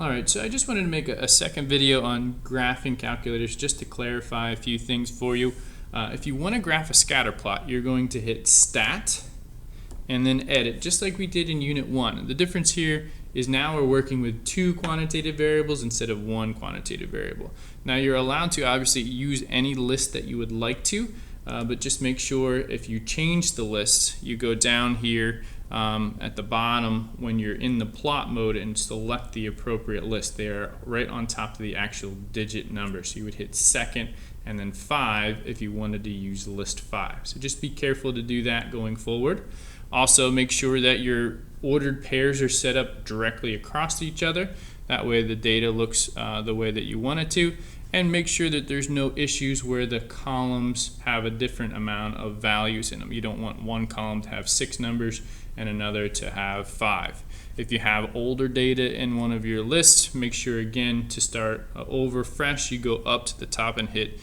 Alright, so I just wanted to make a second video on graphing calculators just to clarify a few things for you. If you want to graph a scatter plot, you're going to hit Stat and then Edit, just like we did in Unit 1. The difference here is now we're working with two quantitative variables instead of one quantitative variable. Now you're allowed to obviously use any list that you would like to, but just make sure if you change the list, you go down here at the bottom when you're in the plot mode and select the appropriate list. They are right on top of the actual digit number. So you would hit second and then 5 if you wanted to use list 5. So just be careful to do that going forward. Also make sure that your ordered pairs are set up directly across each other. That way the data looks the way that you want it to. And make sure that there's no issues where the columns have a different amount of values in them. You don't want one column to have 6 numbers and another to have 5. If you have older data in one of your lists, make sure again to start over fresh, you go up to the top and hit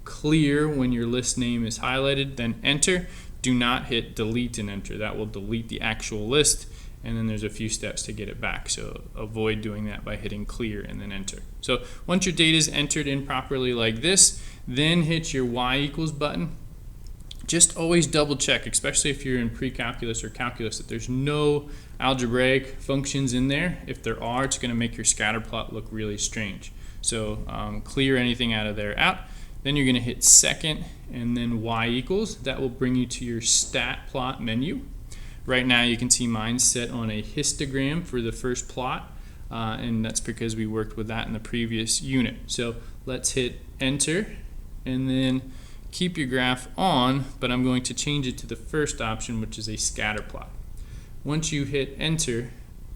clear when your list name is highlighted, then enter. Do not hit delete and enter. That will delete the actual list, and then there's a few steps to get it back. So avoid doing that by hitting clear and then enter. So once your data is entered in properly like this, then hit your Y equals button. Just always double check, especially if you're in pre-calculus or calculus, that there's no algebraic functions in there. If there are, it's going to make your scatter plot look really strange. So clear anything out of there out. Then you're going to hit second and then Y equals. That will bring you to your stat plot menu. Right now you can see mine set on a histogram for the first plot, and that's because we worked with that in the previous unit. So let's hit enter and then keep your graph on, but I'm going to change it to the first option, which is a scatter plot. Once you hit enter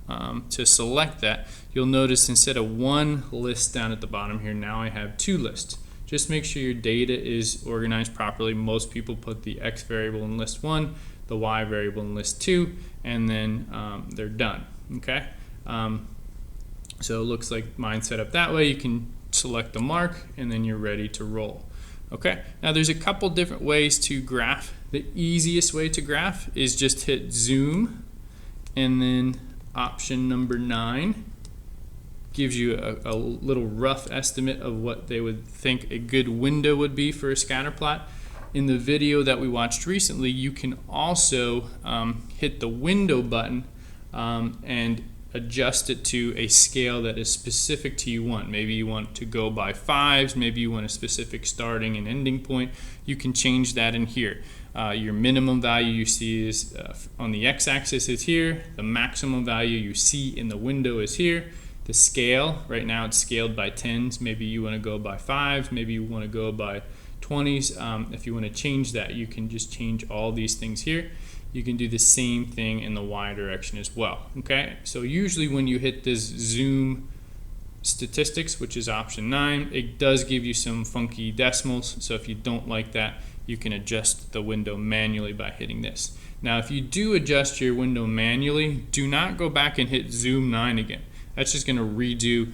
to select that, you'll notice instead of one list down at the bottom here, now I have two lists. Just make sure your data is organized properly. Most people put the X variable in list 1, the Y variable in list 2, and then they're done. Okay, so it looks like mine set up that way. You can select the mark and then you're ready to roll. Okay, now there's a couple different ways to graph. The easiest way to graph is just hit zoom and then option number 9 gives you a little rough estimate of what they would think a good window would be for a scatter plot. In the video that we watched recently, you can also hit the window button and adjust it to a scale that is specific to you want. Maybe you want to go by 5s, maybe you want a specific starting and ending point. You can change that in here. Your minimum value you see is on the x-axis is here. The maximum value you see in the window is here. The scale, right now it's scaled by 10s. Maybe you want to go by 5s, maybe you want to go by 20s. If you want to change that, you can just change all these things here. You can do the same thing in the Y direction as well. Okay, so usually when you hit this zoom statistics, which is option 9, it does give you some funky decimals. So if you don't like that, you can adjust the window manually by hitting this. Now if you do adjust your window manually, do not go back and hit zoom 9 again. That's just going to redo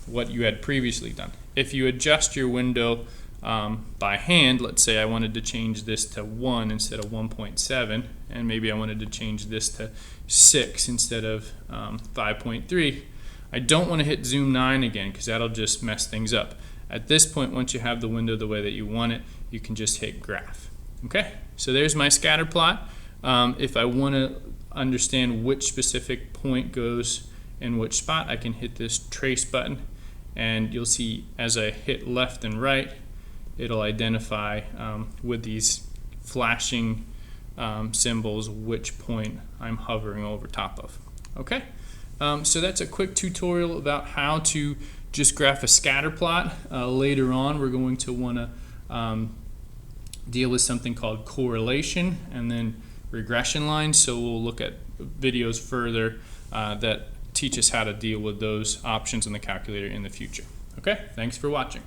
what you had previously done. If you adjust your window by hand, let's say I wanted to change this to 1 instead of 1.7, and maybe I wanted to change this to 6 instead of 5.3, I don't want to hit zoom 9 again because that'll just mess things up. At this point, once you have the window the way that you want it, you can just hit graph. Okay, so there's my scatter plot. If I want to understand which specific point goes in which spot, I can hit this trace button, and you'll see as I hit left and right, it'll identify with these flashing symbols which point I'm hovering over top of. Okay, so that's a quick tutorial about how to just graph a scatter plot. Later on we're going to want to deal with something called correlation and then regression lines, so we'll look at videos further that teach us how to deal with those options in the calculator in the future. Okay, thanks for watching.